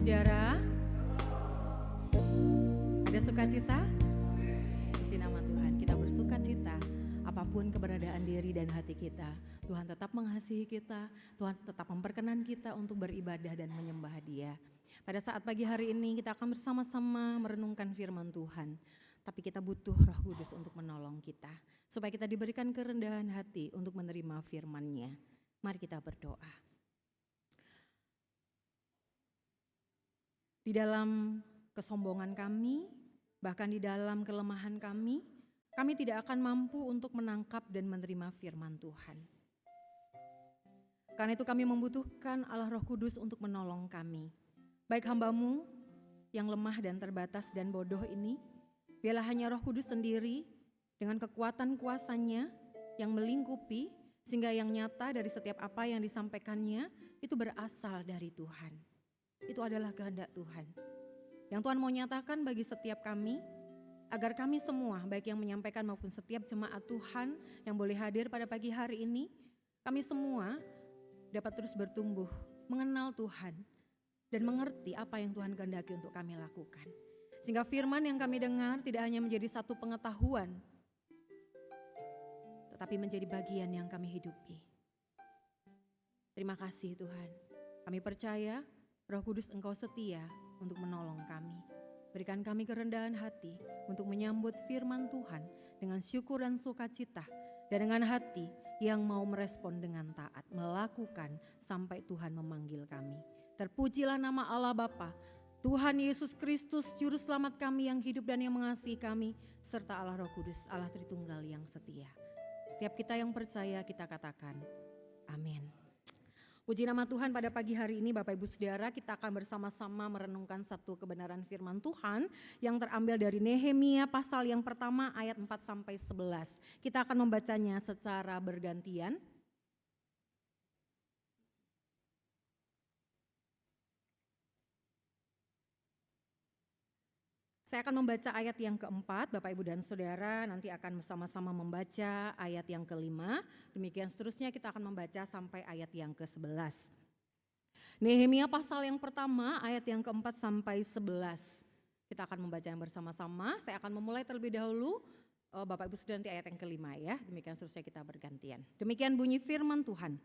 Saudara, ada sukacita? Puji nama Tuhan, kita bersukacita apapun keberadaan diri dan hati kita. Tuhan tetap mengasihi kita, Tuhan tetap memperkenan kita untuk beribadah dan menyembah Dia. Pada saat pagi hari ini kita akan bersama-sama merenungkan firman Tuhan. Tapi kita butuh Roh Kudus untuk menolong kita, supaya kita diberikan kerendahan hati untuk menerima firman-Nya. Mari kita berdoa. Di dalam kesombongan kami, bahkan di dalam kelemahan kami tidak akan mampu untuk menangkap dan menerima firman Tuhan. Karena itu kami membutuhkan Allah Roh Kudus untuk menolong kami. Baik hamba-Mu yang lemah dan terbatas dan bodoh ini, biarlah hanya Roh Kudus sendiri dengan kekuatan kuasa-Nya yang melingkupi, sehingga yang nyata dari setiap apa yang disampaikannya itu berasal dari Tuhan. Itu adalah kehendak Tuhan. Yang Tuhan mau nyatakan bagi setiap kami, agar kami semua, baik yang menyampaikan maupun setiap jemaat Tuhan yang boleh hadir pada pagi hari ini, kami semua dapat terus bertumbuh, mengenal Tuhan, dan mengerti apa yang Tuhan kehendaki untuk kami lakukan. Sehingga firman yang kami dengar tidak hanya menjadi satu pengetahuan, tetapi menjadi bagian yang kami hidupi. Terima kasih Tuhan, kami percaya Roh Kudus Engkau setia untuk menolong kami. Berikan kami kerendahan hati untuk menyambut firman Tuhan dengan syukur dan sukacita, dan dengan hati yang mau merespon dengan taat, melakukan sampai Tuhan memanggil kami. Terpujilah nama Allah Bapa, Tuhan Yesus Kristus, Juru Selamat kami yang hidup dan yang mengasihi kami, serta Allah Roh Kudus, Allah Tritunggal yang setia. Setiap kita yang percaya kita katakan, amin. Puji nama Tuhan, pada pagi hari ini Bapak Ibu Saudara, kita akan bersama-sama merenungkan satu kebenaran firman Tuhan yang terambil dari Nehemia pasal yang pertama ayat 4-11. Kita akan membacanya secara bergantian. Saya akan membaca ayat yang keempat, Bapak Ibu dan Saudara nanti akan bersama-sama membaca ayat yang kelima. Demikian seterusnya kita akan membaca sampai ayat yang ke-11. Nehemia pasal yang pertama ayat yang ke-4-11. Kita akan membaca yang bersama-sama. Saya akan memulai terlebih dahulu, Bapak Ibu Saudara nanti ayat yang kelima ya. Demikian seterusnya kita bergantian. Demikian bunyi firman Tuhan.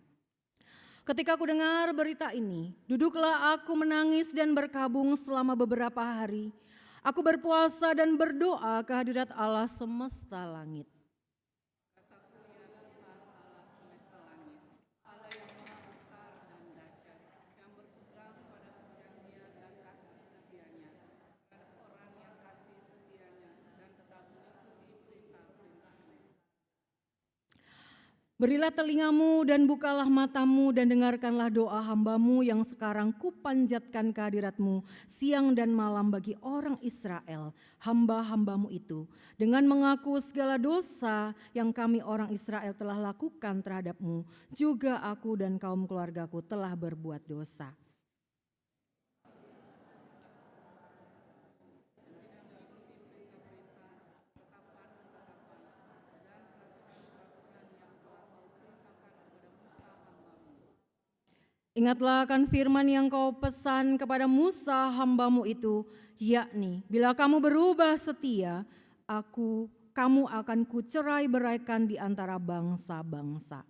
Ketika aku dengar berita ini, duduklah aku menangis dan berkabung selama beberapa hari. Aku berpuasa dan berdoa ke hadirat Allah semesta langit. Berilah telingamu dan bukalah matamu dan dengarkanlah doa hamba-Mu yang sekarang kupanjatkan ke hadirat-Mu siang dan malam bagi orang Israel, hamba-hamba-Mu itu, dengan mengaku segala dosa yang kami orang Israel telah lakukan terhadap-Mu, juga aku dan kaum keluargaku telah berbuat dosa. Ingatlah akan firman yang kau pesan kepada Musa hamba-Mu itu, yakni bila kamu berubah setia, kamu akan kucerai beraikan di antara bangsa-bangsa.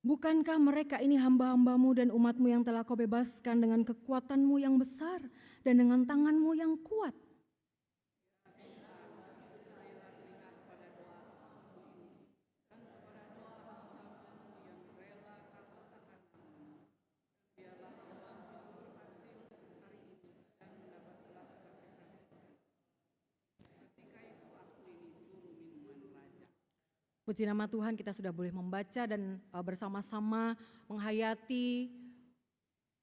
Bukankah mereka ini hamba-hamba-Mu dan umat-Mu yang telah kau bebaskan dengan kekuatan-Mu yang besar dan dengan tangan-Mu yang kuat? Puji nama Tuhan, kita sudah boleh membaca dan bersama-sama menghayati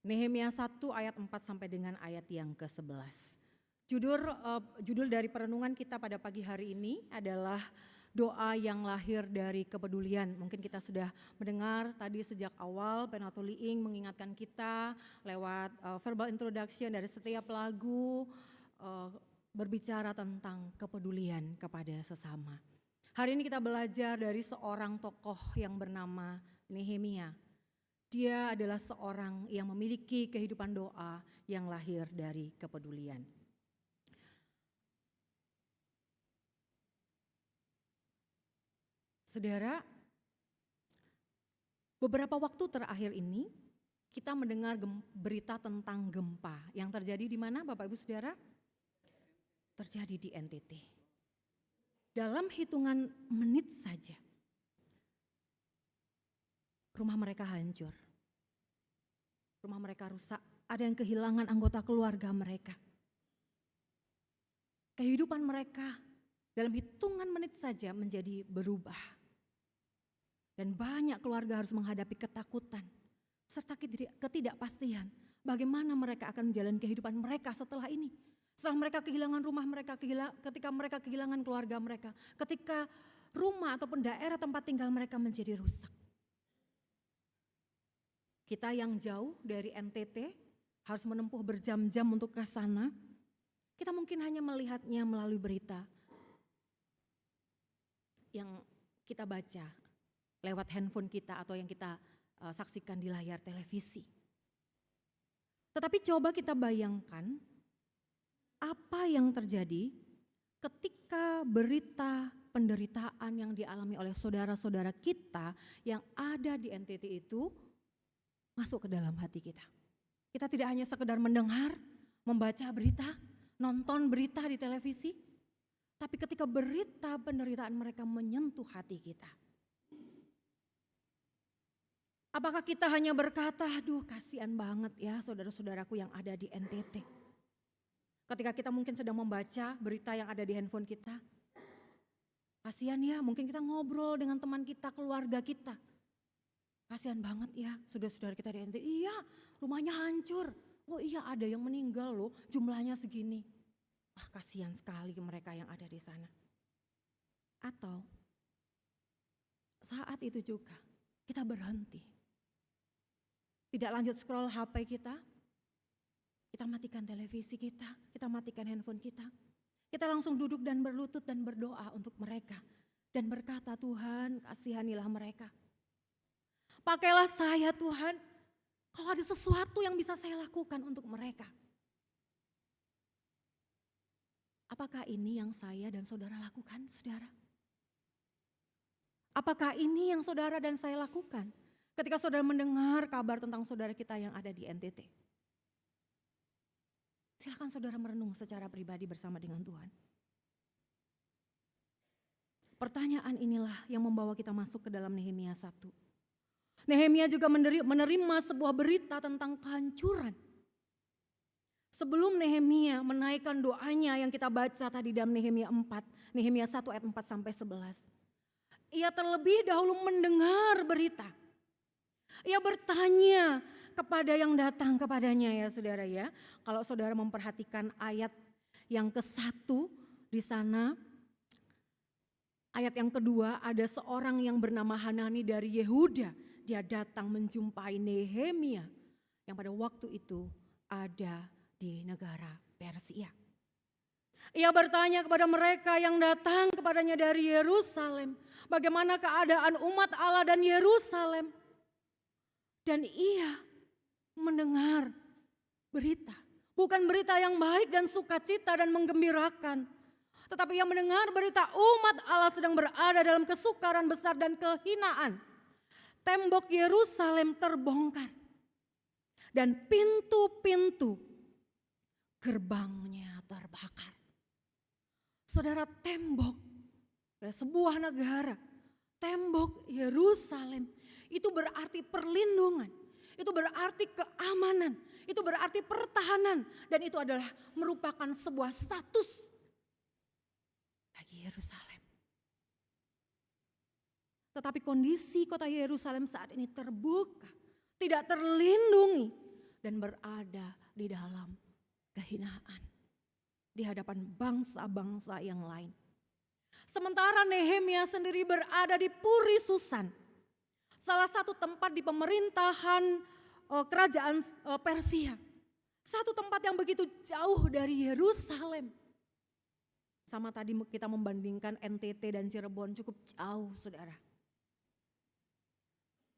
Nehemia 1 ayat 4 sampai dengan ayat yang ke-11. Judul dari perenungan kita pada pagi hari ini adalah doa yang lahir dari kepedulian. Mungkin kita sudah mendengar tadi sejak awal Penato Liing mengingatkan kita lewat verbal introduction dari setiap lagu berbicara tentang kepedulian kepada sesama. Hari ini kita belajar dari seorang tokoh yang bernama Nehemia. Dia adalah seorang yang memiliki kehidupan doa yang lahir dari kepedulian. Saudara, beberapa waktu terakhir ini kita mendengar berita tentang gempa yang terjadi di mana Bapak Ibu Saudara? Terjadi di NTT. Dalam hitungan menit saja, rumah mereka hancur. Rumah mereka rusak, ada yang kehilangan anggota keluarga mereka. Kehidupan mereka dalam hitungan menit saja menjadi berubah. Dan banyak keluarga harus menghadapi ketakutan serta ketidakpastian bagaimana mereka akan menjalani kehidupan mereka setelah ini. Setelah mereka kehilangan rumah mereka, ketika mereka kehilangan keluarga mereka, ketika rumah ataupun daerah tempat tinggal mereka menjadi rusak. Kita yang jauh dari NTT harus menempuh berjam-jam untuk ke sana. Kita mungkin hanya melihatnya melalui berita yang kita baca lewat handphone kita atau yang kita saksikan di layar televisi. Tetapi coba kita bayangkan apa yang terjadi ketika berita penderitaan yang dialami oleh saudara-saudara kita yang ada di NTT itu masuk ke dalam hati kita. Kita tidak hanya sekedar mendengar, membaca berita, nonton berita di televisi, tapi ketika berita penderitaan mereka menyentuh hati kita. Apakah kita hanya berkata, aduh kasihan banget ya saudara-saudaraku yang ada di NTT. Ketika kita mungkin sedang membaca berita yang ada di handphone kita. Kasihan ya, mungkin kita ngobrol dengan teman kita, keluarga kita. Kasihan banget ya saudara-saudara kita di NTT. Iya, rumahnya hancur. Oh iya, ada yang meninggal loh, jumlahnya segini. Wah, kasihan sekali mereka yang ada di sana. Atau saat itu juga kita berhenti. Tidak lanjut scroll HP kita matikan televisi kita matikan handphone kita. Kita langsung duduk dan berlutut dan berdoa untuk mereka. Dan berkata, Tuhan kasihanilah mereka. Pakailah saya Tuhan, kalau ada sesuatu yang bisa saya lakukan untuk mereka. Apakah ini yang saya dan saudara lakukan, saudara? Apakah ini yang saudara dan saya lakukan ketika saudara mendengar kabar tentang saudara kita yang ada di NTT? Silakan saudara merenung secara pribadi bersama dengan Tuhan. Pertanyaan inilah yang membawa kita masuk ke dalam Nehemia 1. Nehemia juga menerima sebuah berita tentang kehancuran. Sebelum Nehemia menaikkan doanya yang kita baca tadi dalam Nehemia 4, Nehemia 1 ayat 4 sampai 11. Ia terlebih dahulu mendengar berita. Ia bertanya kepada yang datang kepadanya ya saudara ya. Kalau saudara memperhatikan ayat yang ke-1 di sana. Ayat yang kedua ada seorang yang bernama Hanani dari Yehuda. Dia datang menjumpai Nehemia yang pada waktu itu ada di negara Persia. Ia bertanya kepada mereka yang datang kepadanya dari Yerusalem. Bagaimana keadaan umat Allah dan Yerusalem. Dan ia mendengar berita. Bukan berita yang baik dan sukacita dan menggembirakan. Tetapi ia mendengar berita umat Allah sedang berada dalam kesukaran besar dan kehinaan. Tembok Yerusalem terbongkar. Dan pintu-pintu gerbangnya terbakar. Saudara, tembok sebuah negara, tembok Yerusalem itu berarti perlindungan, itu berarti keamanan, itu berarti pertahanan. Dan itu adalah merupakan sebuah status bagi Yerusalem. Tetapi kondisi kota Yerusalem saat ini terbuka, tidak terlindungi dan berada di dalam kehinaan di hadapan bangsa-bangsa yang lain. Sementara Nehemia sendiri berada di Puri Susan, salah satu tempat di pemerintahan kerajaan Persia. Satu tempat yang begitu jauh dari Yerusalem. Sama tadi kita membandingkan NTT dan Cirebon, cukup jauh saudara.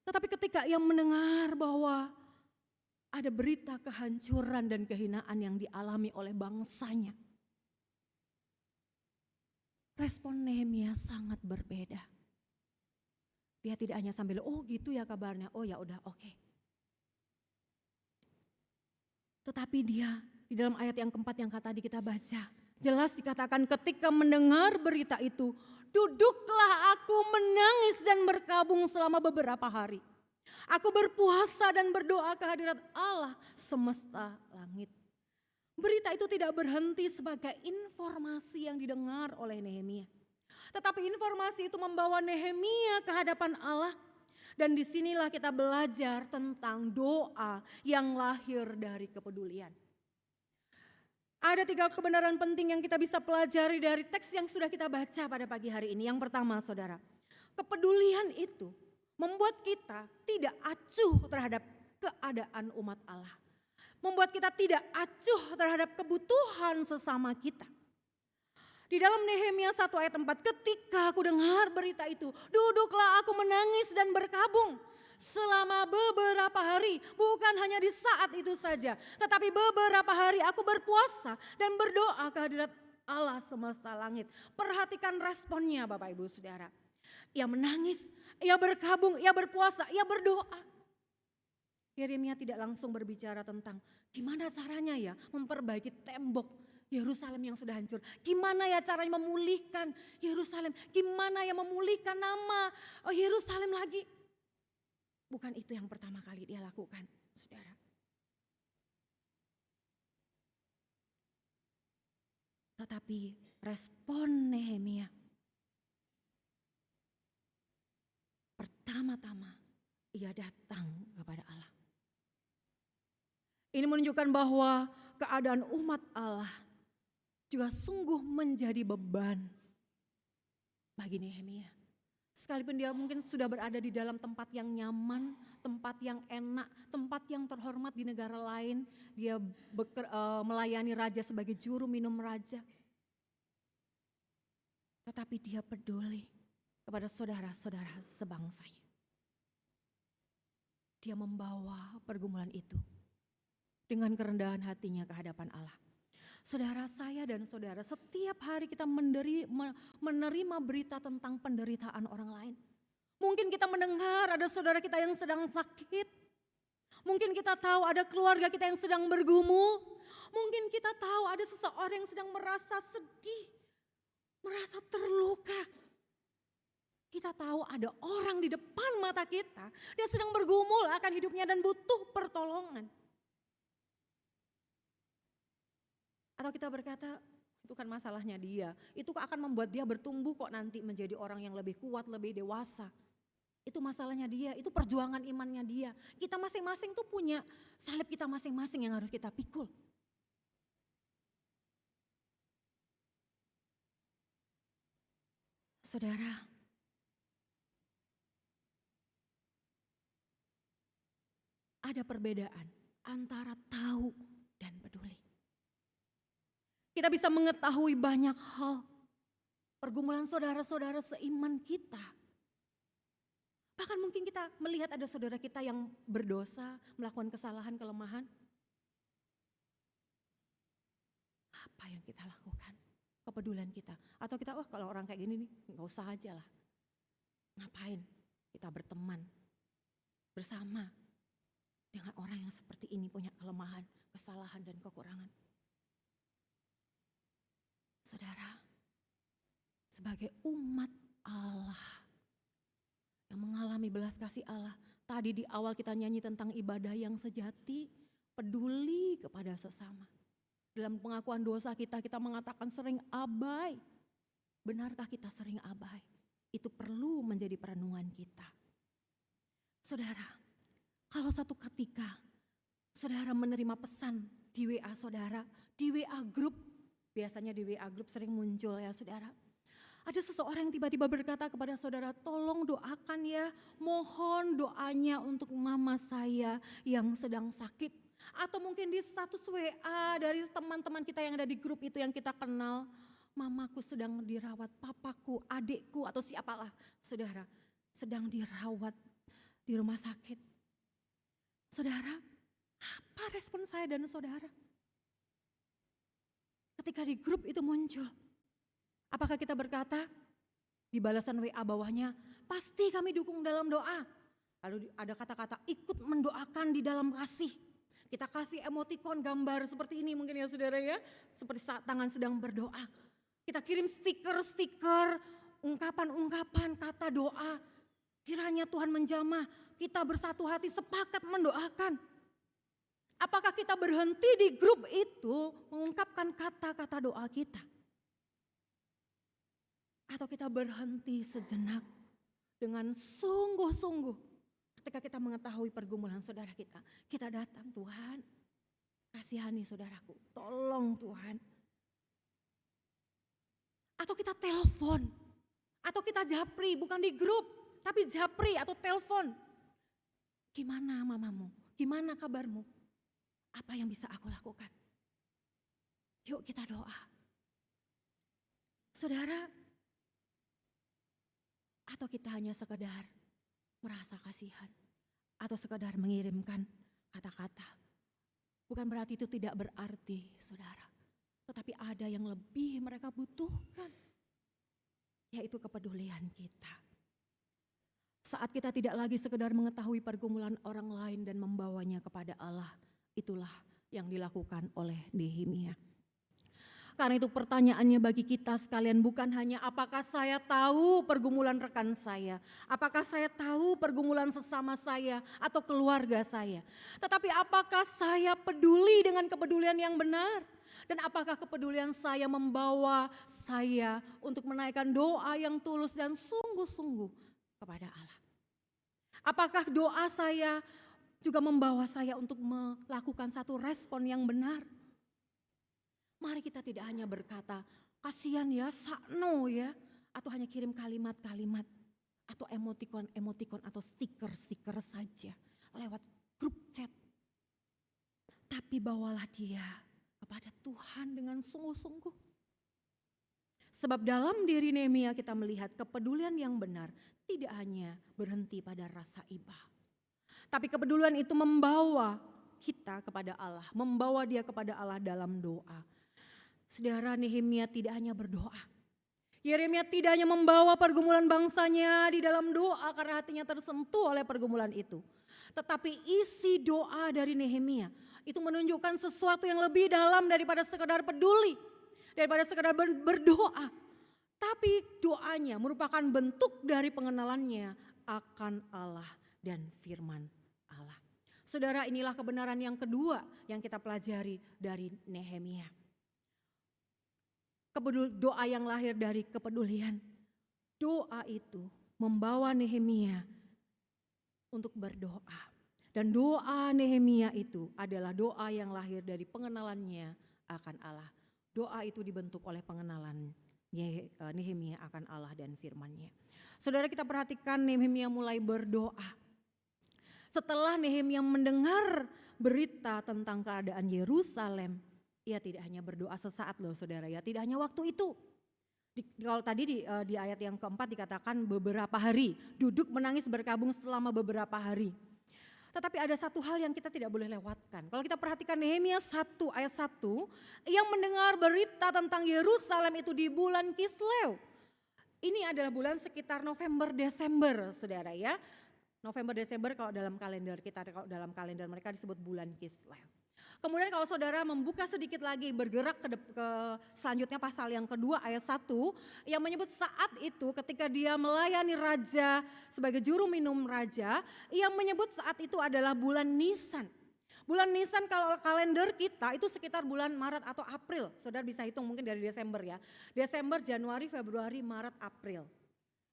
Tetapi ketika ia mendengar bahwa ada berita kehancuran dan kehinaan yang dialami oleh bangsanya, respon Nehemia sangat berbeda. Dia tidak hanya sambil, oh gitu ya kabarnya, oh ya udah oke. Tetapi dia di dalam ayat yang keempat yang tadi kita baca, jelas dikatakan ketika mendengar berita itu, duduklah aku menangis dan berkabung selama beberapa hari. Aku berpuasa dan berdoa kehadirat Allah semesta langit. Berita itu tidak berhenti sebagai informasi yang didengar oleh Nehemia. Tetapi informasi itu membawa Nehemia ke hadapan Allah. Dan disinilah kita belajar tentang doa yang lahir dari kepedulian. Ada 3 kebenaran penting yang kita bisa pelajari dari teks yang sudah kita baca pada pagi hari ini. Yang pertama saudara, kepedulian itu membuat kita tidak acuh terhadap keadaan umat Allah. Membuat kita tidak acuh terhadap kebutuhan sesama kita. Di dalam Nehemia 1 ayat 4, ketika aku dengar berita itu, duduklah aku menangis dan berkabung. Selama beberapa hari, bukan hanya di saat itu saja, tetapi beberapa hari aku berpuasa dan berdoa kehadirat Allah semesta langit. Perhatikan responnya Bapak Ibu Saudara. Ia menangis, ia berkabung, ia berpuasa, ia berdoa. Yeremia tidak langsung berbicara tentang gimana caranya ya memperbaiki tembok Yerusalem yang sudah hancur. Gimana ya caranya memulihkan Yerusalem? Gimana ya memulihkan nama Yerusalem lagi? Bukan itu yang pertama kali dia lakukan, saudara. Tetapi respon Nehemia pertama-tama ia datang kepada Allah. Ini menunjukkan bahwa keadaan umat Allah juga sungguh menjadi beban bagi Nehemia. Sekalipun dia mungkin sudah berada di dalam tempat yang nyaman, tempat yang enak, tempat yang terhormat di negara lain. Dia melayani raja sebagai juru minum raja. Tetapi dia peduli kepada saudara-saudara sebangsanya. Dia membawa pergumulan itu dengan kerendahan hatinya ke hadapan Allah. Saudara saya dan saudara, setiap hari kita menerima berita tentang penderitaan orang lain. Mungkin kita mendengar ada saudara kita yang sedang sakit. Mungkin kita tahu ada keluarga kita yang sedang bergumul. Mungkin kita tahu ada seseorang yang sedang merasa sedih, merasa terluka. Kita tahu ada orang di depan mata kita, dia sedang bergumul akan hidupnya dan butuh pertolongan. Atau kita berkata, itu kan masalahnya dia. Itu akan membuat dia bertumbuh kok nanti menjadi orang yang lebih kuat, lebih dewasa. Itu masalahnya dia, itu perjuangan imannya dia. Kita masing-masing tuh punya salib kita masing-masing yang harus kita pikul. Saudara, ada perbedaan antara tahu dan peduli. Kita bisa mengetahui banyak hal, pergumulan saudara-saudara seiman kita. Bahkan mungkin kita melihat ada saudara kita yang berdosa, melakukan kesalahan, kelemahan. Apa yang kita lakukan? Kepedulian kita. Atau kita, kalau orang kayak gini nih, gak usah aja lah. Ngapain kita berteman bersama dengan orang yang seperti ini punya kelemahan, kesalahan dan kekurangan. Saudara, sebagai umat Allah yang mengalami belas kasih Allah, tadi di awal kita nyanyi tentang ibadah yang sejati, peduli kepada sesama. Dalam pengakuan dosa kita mengatakan sering abai. Benarkah kita sering abai? Itu perlu menjadi perenungan kita. Saudara, kalau satu ketika saudara menerima pesan di WA saudara, di WA group, biasanya di WA group sering muncul ya saudara. Ada seseorang yang tiba-tiba berkata kepada saudara, tolong doakan ya, mohon doanya untuk mama saya yang sedang sakit. Atau mungkin di status WA dari teman-teman kita yang ada di grup itu yang kita kenal. Mamaku sedang dirawat, papaku, adikku atau siapalah saudara sedang dirawat di rumah sakit. Saudara, apa respon saya dan saudara? Ketika di grup itu muncul, apakah kita berkata di balasan WA bawahnya, pasti kami dukung dalam doa. Lalu ada kata-kata ikut mendoakan di dalam kasih. Kita kasih emotikon gambar seperti ini mungkin ya saudara ya. Seperti saat tangan sedang berdoa. Kita kirim stiker-stiker, ungkapan-ungkapan kata doa. Kiranya Tuhan menjamah, kita bersatu hati sepakat mendoakan. Apakah kita berhenti di grup itu mengungkapkan kata-kata doa kita? Atau kita berhenti sejenak dengan sungguh-sungguh ketika kita mengetahui pergumulan saudara kita. Kita datang, Tuhan kasihani saudaraku, tolong Tuhan. Atau kita telepon, atau kita japri, bukan di grup, tapi japri atau telepon. Gimana mamamu? Gimana kabarmu? Apa yang bisa aku lakukan? Yuk kita doa. Saudara, atau kita hanya sekedar merasa kasihan, atau sekedar mengirimkan kata-kata. Bukan berarti itu tidak berarti, saudara. Tetapi ada yang lebih mereka butuhkan, yaitu kepedulian kita. Saat kita tidak lagi sekedar mengetahui pergumulan orang lain dan membawanya kepada Allah, itulah yang dilakukan oleh Nehemia. Karena itu pertanyaannya bagi kita sekalian bukan hanya apakah saya tahu pergumulan rekan saya, apakah saya tahu pergumulan sesama saya atau keluarga saya. Tetapi apakah saya peduli dengan kepedulian yang benar? Dan apakah kepedulian saya membawa saya untuk menaikkan doa yang tulus dan sungguh-sungguh kepada Allah? Apakah doa saya juga membawa saya untuk melakukan satu respon yang benar? Mari kita tidak hanya berkata, kasihan ya, sakno ya. Atau hanya kirim kalimat-kalimat. Atau emotikon-emotikon atau stiker-stiker saja lewat grup chat. Tapi bawalah dia kepada Tuhan dengan sungguh-sungguh. Sebab dalam diri Nehemia kita melihat kepedulian yang benar tidak hanya berhenti pada rasa iba. Tapi kepedulian itu membawa kita kepada Allah, membawa dia kepada Allah dalam doa. Saudara, Nehemia tidak hanya berdoa. Yeremia tidak hanya membawa pergumulan bangsanya di dalam doa karena hatinya tersentuh oleh pergumulan itu. Tetapi isi doa dari Nehemia itu menunjukkan sesuatu yang lebih dalam daripada sekedar peduli, daripada sekedar berdoa. Tapi doanya merupakan bentuk dari pengenalannya akan Allah dan firman Allah. Saudara, inilah kebenaran yang kedua yang kita pelajari dari Nehemia. Doa yang lahir dari kepedulian. Doa itu membawa Nehemia untuk berdoa. Dan doa Nehemia itu adalah doa yang lahir dari pengenalannya akan Allah. Doa itu dibentuk oleh pengenalan Nehemia akan Allah dan firman-Nya. Saudara, kita perhatikan Nehemia mulai berdoa. Setelah Nehemia mendengar berita tentang keadaan Yerusalem, ia tidak hanya berdoa sesaat loh saudara ya, tidak hanya waktu itu. Kalau tadi di ayat yang keempat dikatakan beberapa hari, duduk menangis berkabung selama beberapa hari. Tetapi ada satu hal yang kita tidak boleh lewatkan. Kalau kita perhatikan Nehemia 1 ayat 1, yang mendengar berita tentang Yerusalem itu di bulan Kislew. Ini adalah bulan sekitar November Desember saudara ya. November Desember kalau dalam kalender kita, kalau dalam kalender mereka disebut bulan Kislew. Kemudian kalau saudara membuka sedikit lagi bergerak ke selanjutnya pasal yang kedua ayat 1 yang menyebut saat itu ketika dia melayani raja sebagai juru minum raja, ia menyebut saat itu adalah bulan Nisan. Bulan Nisan kalau kalender kita itu sekitar bulan Maret atau April. Saudara bisa hitung mungkin dari Desember ya. Desember, Januari, Februari, Maret, April.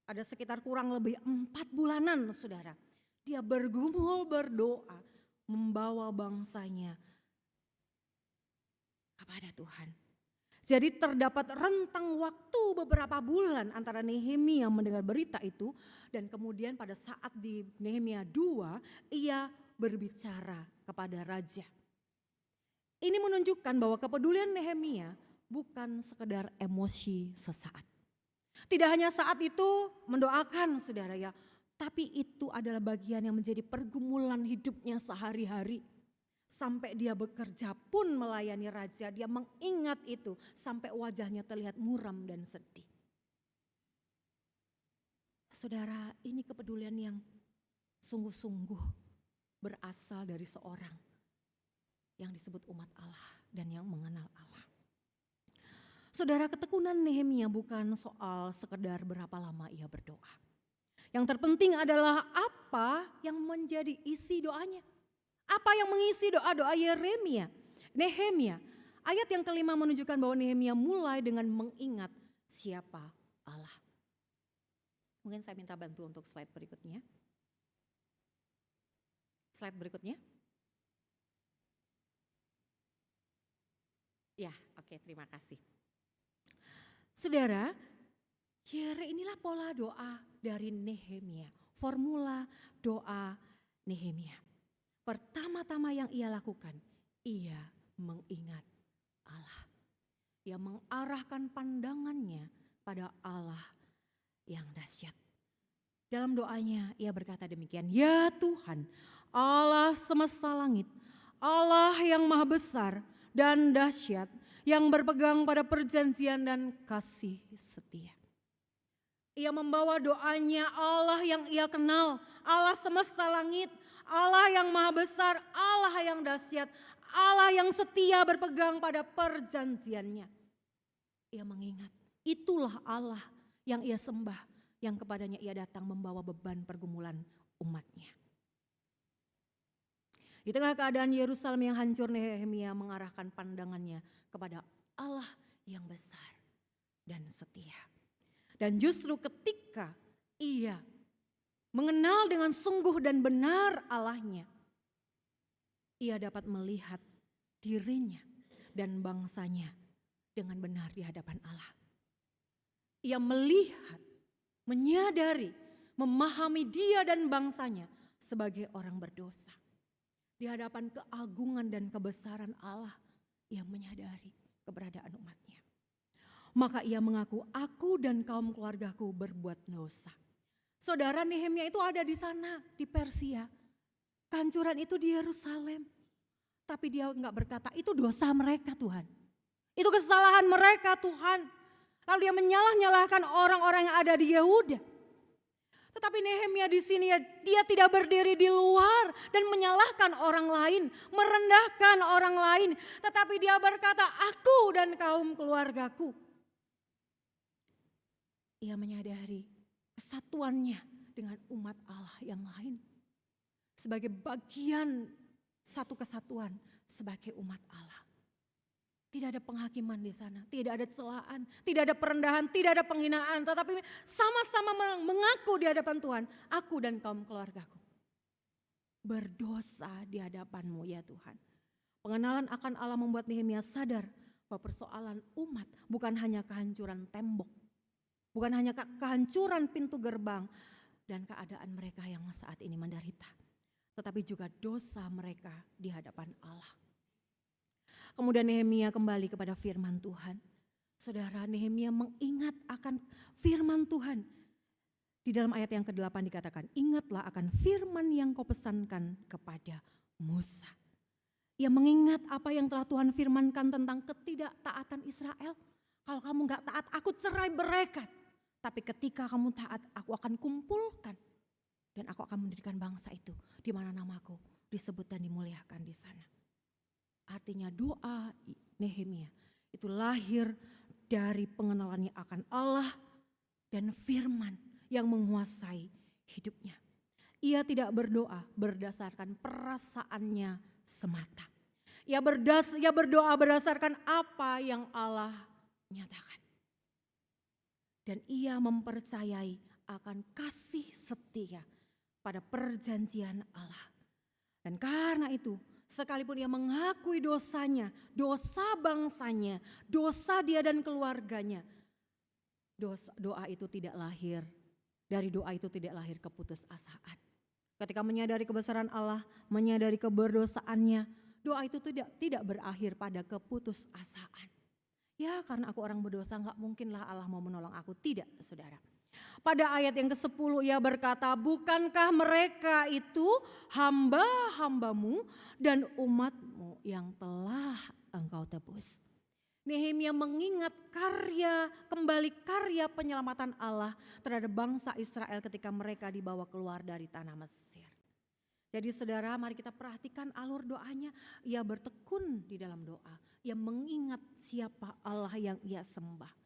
Ada sekitar kurang lebih 4 bulanan saudara. Dia bergumul berdoa membawa bangsanya kepada Tuhan. Jadi terdapat rentang waktu beberapa bulan antara Nehemia mendengar berita itu dan kemudian pada saat di Nehemia 2 ia berbicara kepada raja. Ini menunjukkan bahwa kepedulian Nehemia bukan sekedar emosi sesaat. Tidak hanya saat itu mendoakan saudara ya, tapi itu adalah bagian yang menjadi pergumulan hidupnya sehari-hari. Sampai dia bekerja pun melayani raja, dia mengingat itu sampai wajahnya terlihat muram dan sedih. Saudara, ini kepedulian yang sungguh-sungguh berasal dari seorang yang disebut umat Allah dan yang mengenal Allah. Saudara, ketekunan Nehemia bukan soal sekedar berapa lama ia berdoa. Yang terpenting adalah apa yang menjadi isi doanya. Apa yang mengisi doa-doa Nehemia. Ayat yang kelima menunjukkan bahwa Nehemia mulai dengan mengingat siapa Allah. Mungkin saya minta bantu untuk slide berikutnya. Slide berikutnya. Ya, oke, terima kasih. Saudara, inilah pola doa dari Nehemia. Formula doa Nehemia. Pertama-tama yang ia lakukan, ia mengingat Allah. Ia mengarahkan pandangannya pada Allah yang dahsyat. Dalam doanya ia berkata demikian, ya Tuhan, Allah semesta langit, Allah yang maha besar dan dahsyat, yang berpegang pada perjanjian dan kasih setia. Ia membawa doanya Allah yang ia kenal, Allah semesta langit, Allah yang maha besar, Allah yang dahsyat, Allah yang setia berpegang pada perjanjiannya. Ia mengingat itulah Allah yang ia sembah, yang kepadanya ia datang membawa beban pergumulan umatnya. Di tengah keadaan Yerusalem yang hancur, Nehemia mengarahkan pandangannya kepada Allah yang besar dan setia. Dan justru ketika ia mengenal dengan sungguh dan benar Allahnya, ia dapat melihat dirinya dan bangsanya dengan benar di hadapan Allah. Ia melihat, menyadari, memahami dia dan bangsanya sebagai orang berdosa. Di hadapan keagungan dan kebesaran Allah, ia menyadari keberadaan umatnya. Maka ia mengaku, aku dan kaum keluargaku berbuat dosa. Saudara, Nehemia itu ada di sana, di Persia. Kehancuran itu di Yerusalem. Tapi dia enggak berkata, itu dosa mereka Tuhan. Itu kesalahan mereka Tuhan. Lalu dia menyalah-nyalahkan orang-orang yang ada di Yehuda. Tetapi Nehemia di sini dia tidak berdiri di luar dan menyalahkan orang lain, merendahkan orang lain. Tetapi dia berkata, aku dan kaum keluargaku. Ia menyadari kesatuannya dengan umat Allah yang lain. Sebagai bagian satu kesatuan sebagai umat Allah. Tidak ada penghakiman di sana, tidak ada celaan, tidak ada perendahan, tidak ada penghinaan. Tetapi sama-sama mengaku di hadapan Tuhan, aku dan kaum keluargaku berdosa di hadapanmu ya Tuhan. Pengenalan akan Allah membuat Nehemia sadar bahwa persoalan umat bukan hanya kehancuran tembok. Bukan hanya kehancuran pintu gerbang dan keadaan mereka yang saat ini menderita. Tetapi juga dosa mereka di hadapan Allah. Kemudian Nehemia kembali kepada firman Tuhan. Saudara, Nehemia mengingat akan firman Tuhan. Di dalam ayat yang ke-8 dikatakan, ingatlah akan firman yang kau pesankan kepada Musa. Ia mengingat apa yang telah Tuhan firmankan tentang ketidaktaatan Israel. Kalau kamu gak taat, aku cerai beraikan. Tapi ketika kamu taat, aku akan kumpulkan. Dan aku akan mendirikan bangsa itu di mana namaku disebut dan dimuliakan di sana. Artinya doa Nehemia itu lahir dari pengenalannya akan Allah dan firman yang menguasai hidupnya. Ia tidak berdoa berdasarkan perasaannya semata. Ia berdoa berdasarkan apa yang Allah nyatakan. Dan ia mempercayai akan kasih setia pada perjanjian Allah. Dan karena itu Sekalipun ia mengakui dosanya, dosa bangsanya, dosa dia dan keluarganya. Doa itu tidak lahir, dari doa itu tidak lahir keputusasaan. Ketika menyadari kebesaran Allah, menyadari keberdosaannya, doa itu tidak berakhir pada keputusasaan. Ya karena aku orang berdosa gak mungkinlah Allah mau menolong aku. Tidak saudara. Pada ayat yang ke-10 ia berkata, bukankah mereka itu hamba-hambamu dan umatmu yang telah engkau tebus. Nehemia mengingat kembali karya penyelamatan Allah terhadap bangsa Israel ketika mereka dibawa keluar dari tanah Mesir. Jadi saudara, mari kita perhatikan alur doanya. Ia bertekun di dalam doa. Ia mengingat siapa Allah yang ia sembah.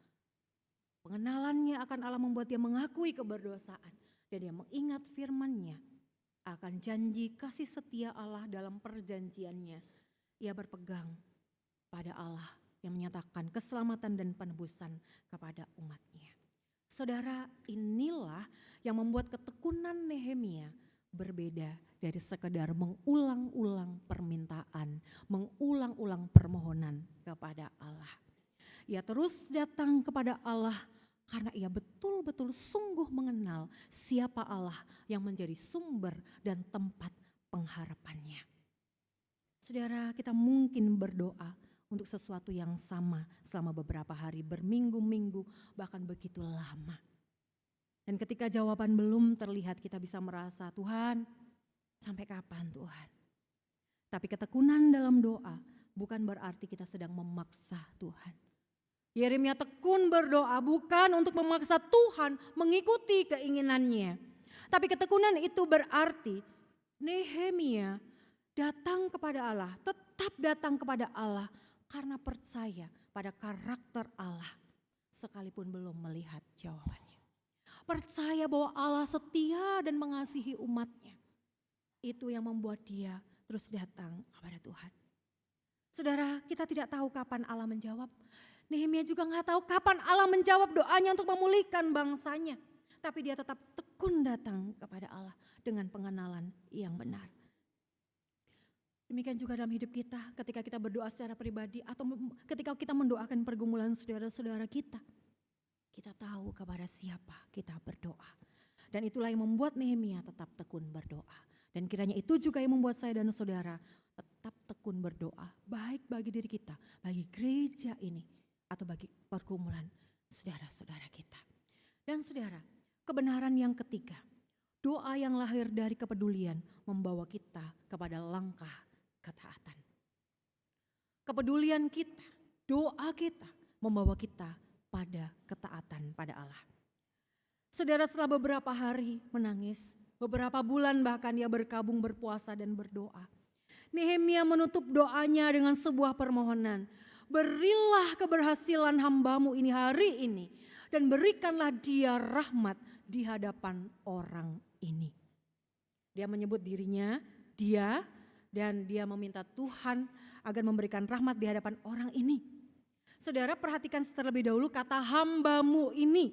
Pengenalannya akan Allah membuat dia mengakui keberdosaan. Dan dia mengingat firman-Nya akan janji kasih setia Allah dalam perjanjiannya. Ia berpegang pada Allah yang menyatakan keselamatan dan penebusan kepada umat-Nya. Saudara, inilah yang membuat ketekunan Nehemia berbeda dari sekedar mengulang-ulang permintaan, mengulang-ulang permohonan kepada Allah. Ia terus datang kepada Allah karena ia betul-betul sungguh mengenal siapa Allah yang menjadi sumber dan tempat pengharapannya. Saudara, kita mungkin berdoa untuk sesuatu yang sama selama beberapa hari, berminggu-minggu, bahkan begitu lama. Dan ketika jawaban belum terlihat, kita bisa merasa, Tuhan, sampai kapan Tuhan? Tapi ketekunan dalam doa bukan berarti kita sedang memaksa Tuhan. Yeremia tekun berdoa bukan untuk memaksa Tuhan mengikuti keinginannya. Tapi ketekunan itu berarti Nehemia datang kepada Allah, tetap datang kepada Allah karena percaya pada karakter Allah sekalipun belum melihat jawabannya. Percaya bahwa Allah setia dan mengasihi umatnya. Itu yang membuat dia terus datang kepada Tuhan. Saudara, kita tidak tahu kapan Allah menjawab. Nehemia juga gak tahu kapan Allah menjawab doanya untuk memulihkan bangsanya. Tapi dia tetap tekun datang kepada Allah dengan pengenalan yang benar. Demikian juga dalam hidup kita ketika kita berdoa secara pribadi atau ketika kita mendoakan pergumulan saudara-saudara kita. Kita tahu kepada siapa kita berdoa. Dan itulah yang membuat Nehemia tetap tekun berdoa. Dan kiranya itu juga yang membuat saya dan saudara tetap tekun berdoa. Baik bagi diri kita, bagi gereja ini. Atau bagi pergumulan saudara-saudara kita. Dan saudara, kebenaran yang ketiga, doa yang lahir dari kepedulian membawa kita kepada langkah ketaatan. Kepedulian kita, doa kita membawa kita pada ketaatan pada Allah. Saudara, setelah beberapa hari menangis, beberapa bulan bahkan dia berkabung berpuasa dan berdoa. Nehemia menutup doanya dengan sebuah permohonan. Berilah keberhasilan hambamu ini hari ini dan berikanlah dia rahmat di hadapan orang ini. Dia menyebut dirinya dia dan dia meminta Tuhan agar memberikan rahmat di hadapan orang ini. Saudara, perhatikan terlebih dahulu kata hambamu ini.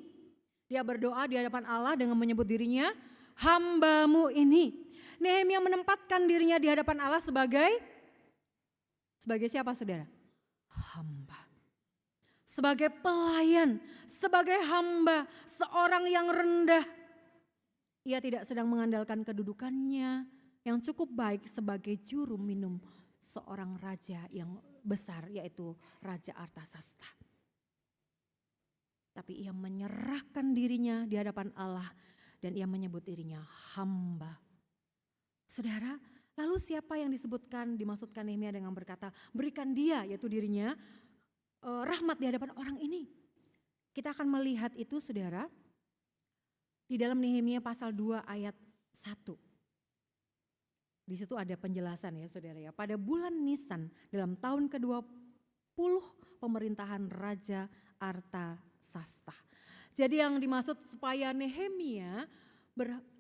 Dia berdoa di hadapan Allah dengan menyebut dirinya hambamu ini. Nehemia menempatkan dirinya di hadapan Allah sebagai siapa saudara? Hamba. Sebagai pelayan, sebagai hamba, seorang yang rendah. Ia tidak sedang mengandalkan kedudukannya yang cukup baik sebagai juru minum seorang raja yang besar, yaitu Raja Artasasta. Tapi ia menyerahkan dirinya di hadapan Allah dan ia menyebut dirinya hamba. Saudara, lalu siapa yang dimaksudkan Nehemia dengan berkata berikan dia, yaitu dirinya, rahmat di hadapan orang ini. Kita akan melihat itu saudara di dalam Nehemia pasal 2 ayat 1. Di situ ada penjelasan ya saudara ya. Pada bulan Nisan dalam tahun ke-20 pemerintahan Raja Artasasta. Jadi yang dimaksud supaya Nehemia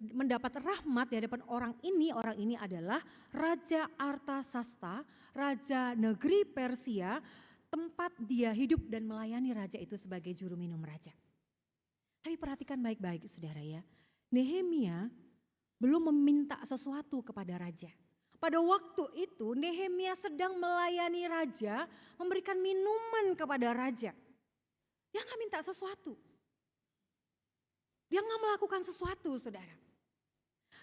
mendapat rahmat di hadapan orang ini adalah Raja Artasasta, raja negeri Persia, tempat dia hidup dan melayani raja itu sebagai juru minum raja. Tapi perhatikan baik-baik saudara ya, Nehemia belum meminta sesuatu kepada raja. Pada waktu itu Nehemia sedang melayani raja, memberikan minuman kepada raja. Dia gak minta sesuatu. Dia gak melakukan sesuatu, saudara.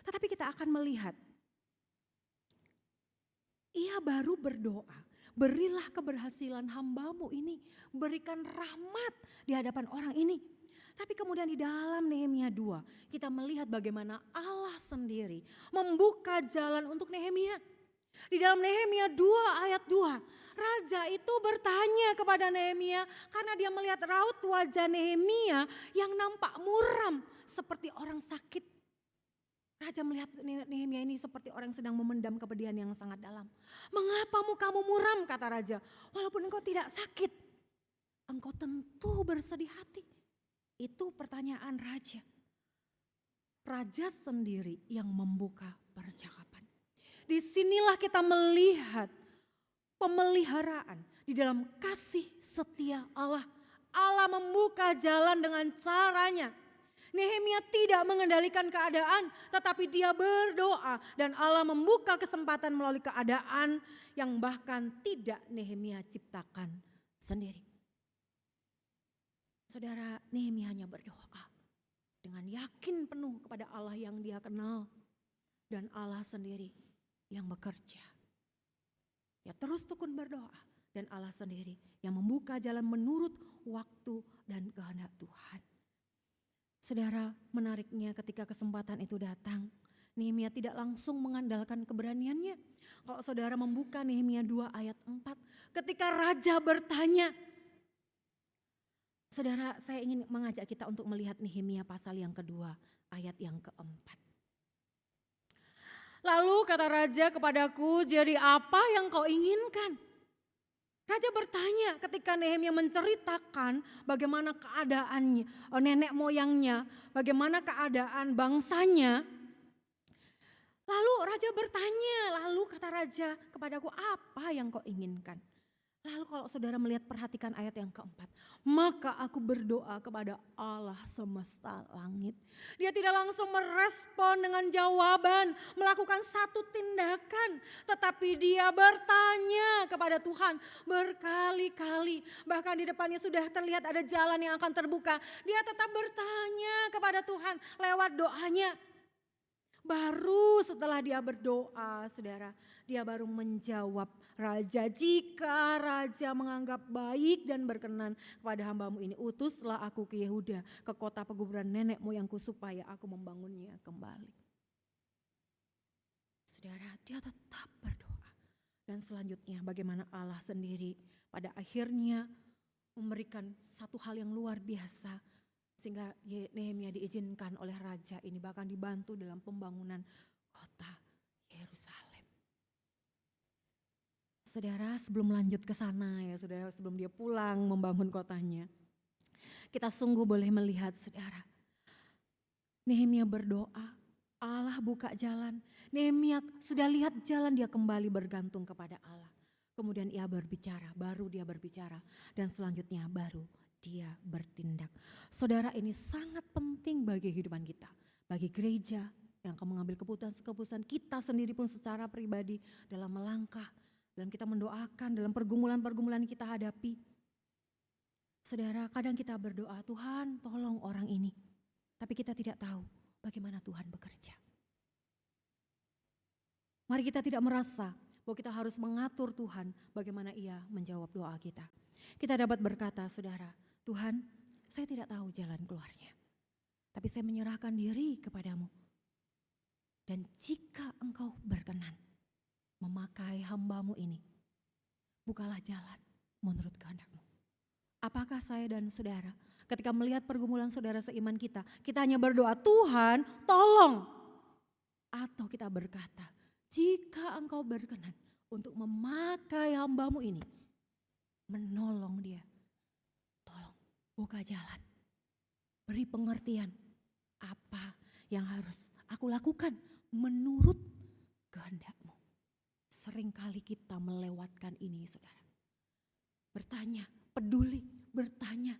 Tetapi kita akan melihat, ia baru berdoa, berilah keberhasilan hambamu ini, berikan rahmat di hadapan orang ini. Tapi kemudian di dalam Nehemia 2 kita melihat bagaimana Allah sendiri membuka jalan untuk Nehemia. Di dalam Nehemia 2 ayat 2, raja itu bertanya kepada Nehemia karena dia melihat raut wajah Nehemia yang nampak muram seperti orang sakit. Raja melihat Nehemia ini seperti orang yang sedang memendam kepedihan yang sangat dalam. Mengapa mukamu muram, kata raja, walaupun engkau tidak sakit, engkau tentu bersedih hati. Itu pertanyaan raja. Raja sendiri yang membuka percakapan. Disinilah kita melihat pemeliharaan di dalam kasih setia Allah. Allah membuka jalan dengan caranya. Nehemia tidak mengendalikan keadaan, tetapi dia berdoa dan Allah membuka kesempatan melalui keadaan yang bahkan tidak Nehemia ciptakan sendiri. Saudara, Nehemia hanya berdoa dengan yakin penuh kepada Allah yang dia kenal dan Allah sendiri yang bekerja. Ya terus tekun berdoa dan Allah sendiri yang membuka jalan menurut waktu dan kehendak Tuhan. Saudara, menariknya ketika kesempatan itu datang, Nehemia tidak langsung mengandalkan keberaniannya. Kalau saudara membuka Nehemia 2 ayat 4, ketika raja bertanya, saudara, saya ingin mengajak kita untuk melihat Nehemia pasal yang kedua, ayat yang keempat. Lalu kata raja kepadaku, jadi apa yang kau inginkan? Raja bertanya ketika Nehemia menceritakan bagaimana keadaannya, nenek moyangnya, bagaimana keadaan bangsanya. Lalu raja bertanya, lalu kata raja kepadaku, apa yang kau inginkan? Lalu kalau saudara melihat, perhatikan ayat yang keempat. Maka aku berdoa kepada Allah semesta langit. Dia tidak langsung merespon dengan jawaban, melakukan satu tindakan. Tetapi dia bertanya kepada Tuhan berkali-kali. Bahkan di depannya sudah terlihat ada jalan yang akan terbuka. Dia tetap bertanya kepada Tuhan lewat doanya. Baru setelah dia berdoa, saudara, dia baru menjawab raja, jika raja menganggap baik dan berkenan kepada hambamu ini, utuslah aku ke Yehuda, ke kota pekuburan nenek moyangku supaya aku membangunnya kembali. Saudara, dia tetap berdoa. Dan selanjutnya bagaimana Allah sendiri pada akhirnya memberikan satu hal yang luar biasa. Sehingga Nehemia diizinkan oleh raja ini bahkan dibantu dalam pembangunan kota Yerusalem. Saudara, sebelum lanjut ke sana ya saudara, sebelum dia pulang membangun kotanya, kita sungguh boleh melihat saudara, Nehemia berdoa, Allah buka jalan. Nehemia sudah lihat jalan, dia kembali bergantung kepada Allah. Kemudian ia berbicara, baru dia berbicara, dan selanjutnya baru dia bertindak. Saudara, ini sangat penting bagi kehidupan kita, bagi gereja yang akan mengambil keputusan-keputusan, kita sendiri pun secara pribadi dalam melangkah, dalam kita mendoakan, dalam pergumulan-pergumulan kita hadapi. Saudara, kadang kita berdoa, Tuhan tolong orang ini, tapi kita tidak tahu bagaimana Tuhan bekerja. Mari kita tidak merasa bahwa kita harus mengatur Tuhan bagaimana ia menjawab doa kita. Kita dapat berkata, saudara, Tuhan, saya tidak tahu jalan keluarnya, tapi saya menyerahkan diri kepadamu. Dan jika engkau berkenan memakai hambamu ini, bukalah jalan menurut kehendakmu. Apakah saya dan saudara ketika melihat pergumulan saudara seiman kita hanya berdoa, Tuhan tolong. Atau kita berkata, jika engkau berkenan untuk memakai hambamu ini, menolong dia, tolong buka jalan, beri pengertian apa yang harus aku lakukan menurut kehendakmu. Seringkali kita melewatkan ini, saudara. Bertanya, peduli, bertanya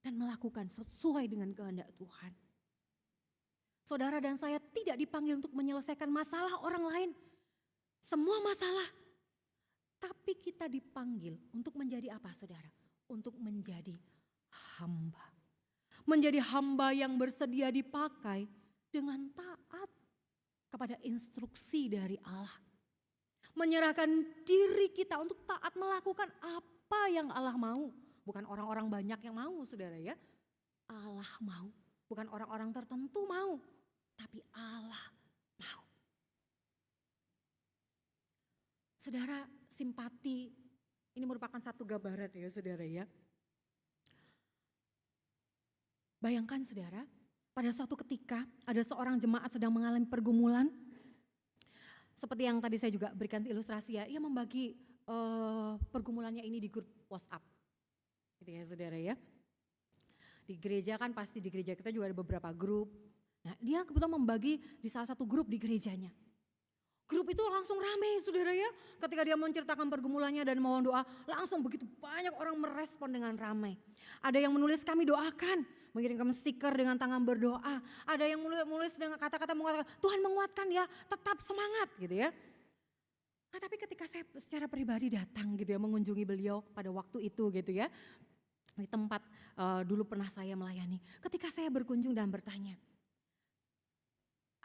dan melakukan sesuai dengan kehendak Tuhan. Saudara dan saya tidak dipanggil untuk menyelesaikan masalah orang lain. semua masalah. Tapi kita dipanggil untuk menjadi apa saudara? Untuk menjadi hamba. Menjadi hamba yang bersedia dipakai dengan taat kepada instruksi dari Allah. Menyerahkan diri kita untuk taat melakukan apa yang Allah mau. Bukan orang-orang banyak yang mau saudara ya. Allah mau. Bukan orang-orang tertentu mau. Tapi Allah mau. Saudara, simpati ini merupakan satu gambaran ya saudara ya. Bayangkan saudara, pada suatu ketika ada seorang jemaat sedang mengalami pergumulan. Seperti yang tadi saya juga berikan ilustrasi ya, ia membagi pergumulannya ini di grup WhatsApp. Gitu ya saudara ya. Di gereja kan pasti di gereja kita juga ada beberapa grup. Nah dia kebetulan membagi di salah satu grup di gerejanya. Grup itu langsung ramai saudara ya. Ketika dia menceritakan pergumulannya dan mohon doa, langsung begitu banyak orang merespon dengan ramai. Ada yang menulis kami doakan, mengirimkan stiker dengan tangan berdoa. Ada yang menulis dengan kata-kata mengatakan Tuhan menguatkan ya, tetap semangat gitu ya. Nah, tapi ketika saya secara pribadi datang gitu ya mengunjungi beliau pada waktu itu gitu ya. Di tempat dulu pernah saya melayani. Ketika saya berkunjung dan bertanya,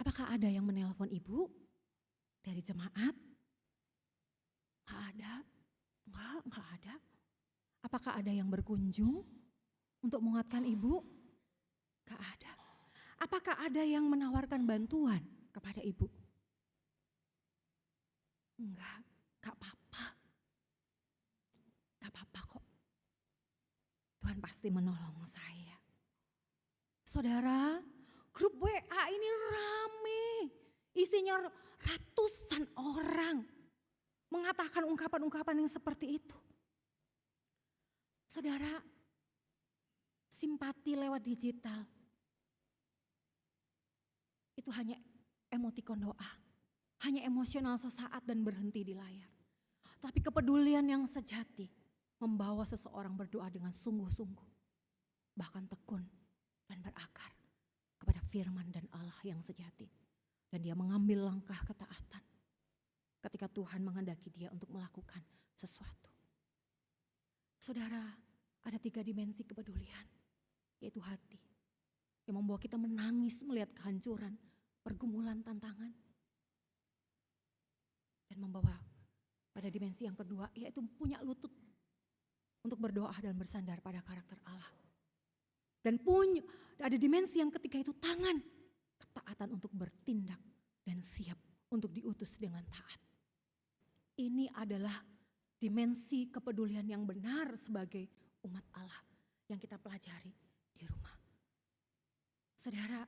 apakah ada yang menelpon ibu? Dari jemaat? Enggak ada. Enggak ada. Apakah ada yang berkunjung untuk menguatkan ibu? Enggak ada. Apakah ada yang menawarkan bantuan kepada ibu? Enggak apa-apa. Enggak apa-apa kok. Tuhan pasti menolong saya. Saudara, grup WA ini rame. Isinya ratusan orang mengatakan ungkapan-ungkapan yang seperti itu. Saudara, simpati lewat digital itu hanya emotikon doa, hanya emosional sesaat dan berhenti di layar. Tapi kepedulian yang sejati membawa seseorang berdoa dengan sungguh-sungguh, bahkan tekun dan berakar kepada firman dan Allah yang sejati. Dan dia mengambil langkah ketaatan ketika Tuhan menghendaki dia untuk melakukan sesuatu. Saudara, ada 3 dimensi kepedulian, yaitu hati. Yang membawa kita menangis melihat kehancuran, pergumulan, tantangan. Dan membawa pada dimensi yang kedua, yaitu punya lutut untuk berdoa dan bersandar pada karakter Allah. Dan punya ada dimensi yang ketiga itu tangan. Ketaatan untuk bertindak dan siap untuk diutus dengan taat. Ini adalah dimensi kepedulian yang benar sebagai umat Allah yang kita pelajari di rumah. Saudara,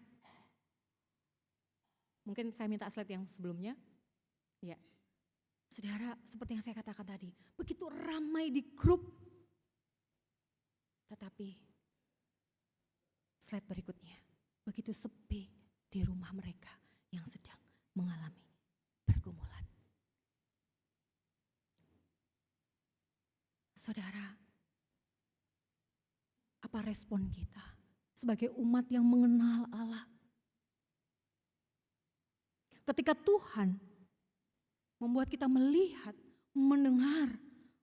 mungkin saya minta slide yang sebelumnya. Ya. Saudara, seperti yang saya katakan tadi, begitu ramai di grup. Tetapi slide berikutnya, begitu sepi di rumah mereka yang sedang mengalami pergumulan. Saudara, apa respon kita sebagai umat yang mengenal Allah? Ketika Tuhan membuat kita melihat, mendengar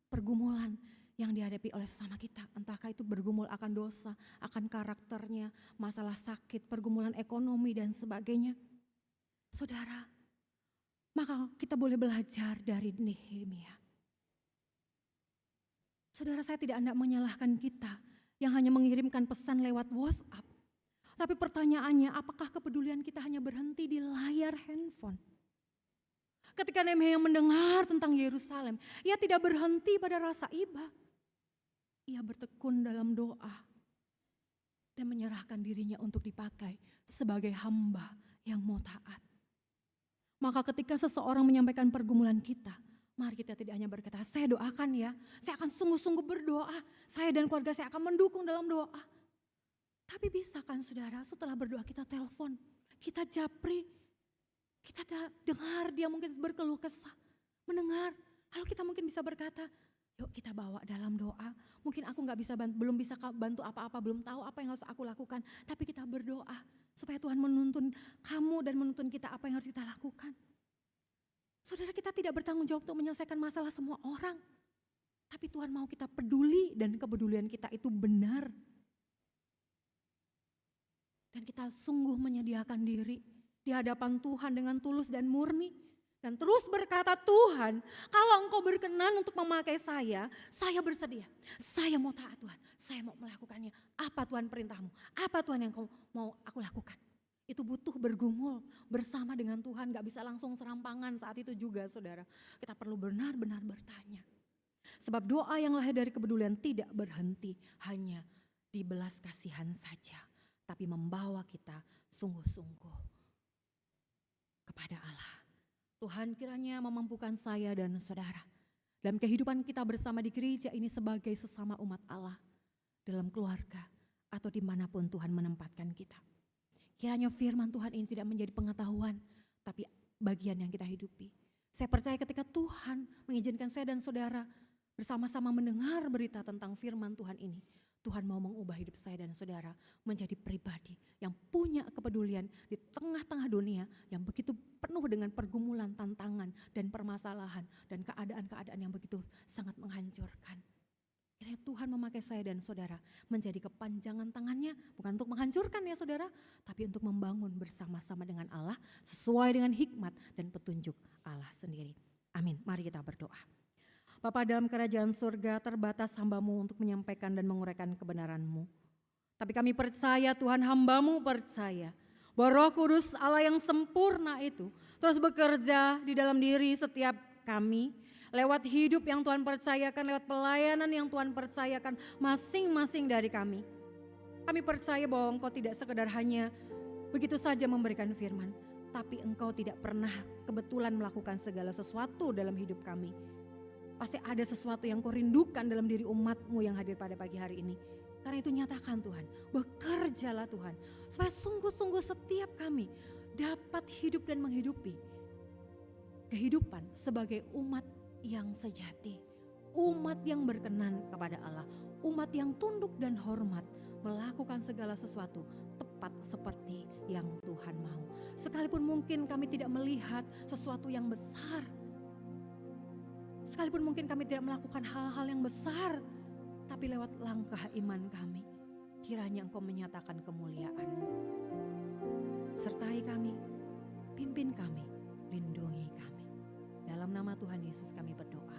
pergumulan yang dihadapi oleh sesama kita. Entahkah itu bergumul akan dosa, akan karakternya, masalah sakit, pergumulan ekonomi dan sebagainya. Saudara, maka kita boleh belajar dari Nehemia. Saudara, saya tidak hendak menyalahkan kita yang hanya mengirimkan pesan lewat WhatsApp. Tapi pertanyaannya, apakah kepedulian kita hanya berhenti di layar handphone? Ketika Nehemia mendengar tentang Yerusalem, ia tidak berhenti pada rasa iba. Ia bertekun dalam doa dan menyerahkan dirinya untuk dipakai sebagai hamba yang mau taat. Maka ketika seseorang menyampaikan pergumulan kita, mari kita tidak hanya berkata, saya doakan ya, saya akan sungguh-sungguh berdoa, saya dan keluarga saya akan mendukung dalam doa. Tapi bisa kan saudara, setelah berdoa kita telepon, kita japri, kita dengar dia mungkin berkeluh kesah, mendengar, lalu kita mungkin bisa berkata, yuk kita bawa dalam doa. Mungkin aku belum bisa bantu apa-apa, belum tahu apa yang harus aku lakukan. Tapi kita berdoa supaya Tuhan menuntun kamu dan menuntun kita apa yang harus kita lakukan. Saudara, kita tidak bertanggung jawab untuk menyelesaikan masalah semua orang. Tapi Tuhan mau kita peduli dan kepedulian kita itu benar. Dan kita sungguh menyediakan diri di hadapan Tuhan dengan tulus dan murni. Dan terus berkata, Tuhan, kalau Engkau berkenan untuk memakai saya bersedia. Saya mau taat Tuhan, saya mau melakukannya. Apa Tuhan perintahmu? Apa Tuhan yang Kau mau aku lakukan? Itu butuh bergumul bersama dengan Tuhan, gak bisa langsung serampangan saat itu juga saudara. Kita perlu benar-benar bertanya. Sebab doa yang lahir dari kepedulian tidak berhenti hanya di belas kasihan saja. Tapi membawa kita sungguh-sungguh kepada Allah. Tuhan kiranya memampukan saya dan saudara dalam kehidupan kita bersama di gereja ini sebagai sesama umat Allah. Dalam keluarga atau dimanapun Tuhan menempatkan kita. Kiranya firman Tuhan ini tidak menjadi pengetahuan, tapi bagian yang kita hidupi. Saya percaya ketika Tuhan mengizinkan saya dan saudara bersama-sama mendengar berita tentang firman Tuhan ini, Tuhan mau mengubah hidup saya dan saudara menjadi pribadi yang punya kepedulian di tengah-tengah dunia yang begitu penuh dengan pergumulan, tantangan, dan permasalahan, dan keadaan-keadaan yang begitu sangat menghancurkan. Kiranya Tuhan memakai saya dan saudara menjadi kepanjangan tangannya, bukan untuk menghancurkan ya saudara, tapi untuk membangun bersama-sama dengan Allah sesuai dengan hikmat dan petunjuk Allah sendiri. Amin. Mari kita berdoa. Bapa dalam kerajaan surga, terbatas hamba-Mu untuk menyampaikan dan menguraikan kebenaran-Mu. Tapi kami percaya Tuhan, hamba-Mu percaya bahwa Roh Kudus Allah yang sempurna itu terus bekerja di dalam diri setiap kami. Lewat hidup yang Tuhan percayakan, lewat pelayanan yang Tuhan percayakan masing-masing dari kami. Kami percaya bahwa Engkau tidak sekedar hanya begitu saja memberikan firman, tapi Engkau tidak pernah kebetulan melakukan segala sesuatu dalam hidup kami. Pasti ada sesuatu yang Kau rindukan dalam diri umat-Mu yang hadir pada pagi hari ini. Karena itu nyatakan Tuhan, bekerjalah Tuhan, supaya sungguh-sungguh setiap kami dapat hidup dan menghidupi kehidupan sebagai umat yang sejati, umat yang berkenan kepada Allah, umat yang tunduk dan hormat, melakukan segala sesuatu tepat seperti yang Tuhan mau. Sekalipun mungkin kami tidak melihat sesuatu yang besar, sekalipun mungkin kami tidak melakukan hal-hal yang besar, tapi lewat langkah iman kami, kiranya Engkau menyatakan kemuliaan-Mu. Sertai kami, pimpin kami, lindungi kami. Dalam nama Tuhan Yesus kami berdoa.